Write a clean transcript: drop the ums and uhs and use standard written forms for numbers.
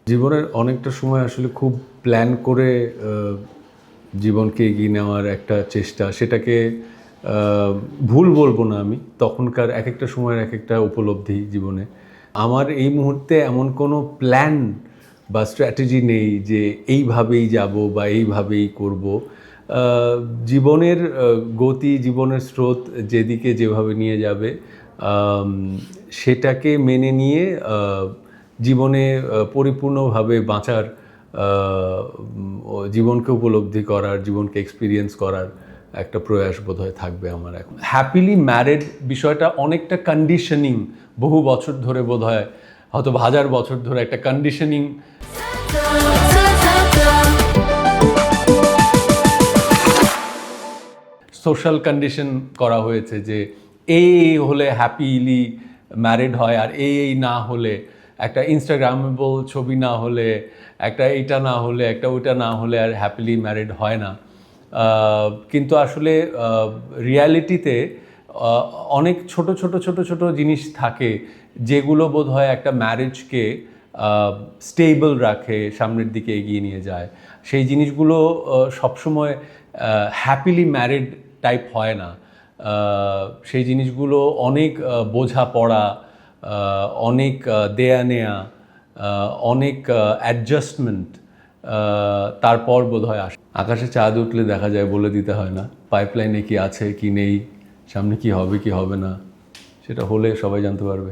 জীবনের অনেকটা সময় আসলে খুব প্ল্যান করে জীবনকে এগিয়ে নেওয়ার একটা চেষ্টা, সেটাকে ভুল বলবো না আমি। তখনকার একেকটা সময়ের একেকটা উপলব্ধি জীবনে। আমার এই মুহূর্তে এমন কোনো প্ল্যান বা স্ট্র্যাটেজি নেই যে এইভাবেই যাব বা এইভাবেই করব। জীবনের গতি, জীবনের স্রোত যেদিকে যেভাবে নিয়ে যাবে আম সেটাকে মেনে নিয়ে জীবনে পরিপূর্ণভাবে বাঁচার, জীবনকে উপলব্ধি করার, জীবনকে এক্সপেরিয়েন্স করার একটা প্রয়াস বোধহয় থাকবে আমার এখন। হ্যাপিলি ম্যারিড বিষয়টা অনেকটা কন্ডিশনিং, বহু বছর ধরে বোধহয়, হয়তো হাজার বছর ধরে একটা কন্ডিশনিং সোশ্যাল কন্ডিশন করা হয়েছে যে এই হলে হ্যাপিলি ম্যারিড হয়, আর এই না হলে, একটা ইনস্টাগ্রামেবল ছবি না হলে, একটা এইটা না হলে, একটা ওইটা না হলে আর হ্যাপিলি ম্যারিড হয় না। কিন্তু আসলে রিয়ালিটিতে অনেক ছোট ছোট ছোট ছোট জিনিস থাকে যেগুলো বোধহয় একটা ম্যারেজকে স্টেবল রাখে, সামনের দিকে এগিয়ে নিয়ে যায়। সেই জিনিসগুলো সবসময় হ্যাপিলি ম্যারিড টাইপ হয় না। সেই জিনিসগুলো অনেক বোঝাপড়া, অনেক দেয়া নেয়া, অনেক অ্যাডজাস্টমেন্ট, তারপর বোধহয় আসে। আকাশে চাঁদ উঠলে দেখা যায়, বলে দিতে হয় না। পাইপলাইনে কি আছে কি নেই, সামনে কি হবে কি হবে না, সেটা হলে সবাই জানতে পারবে।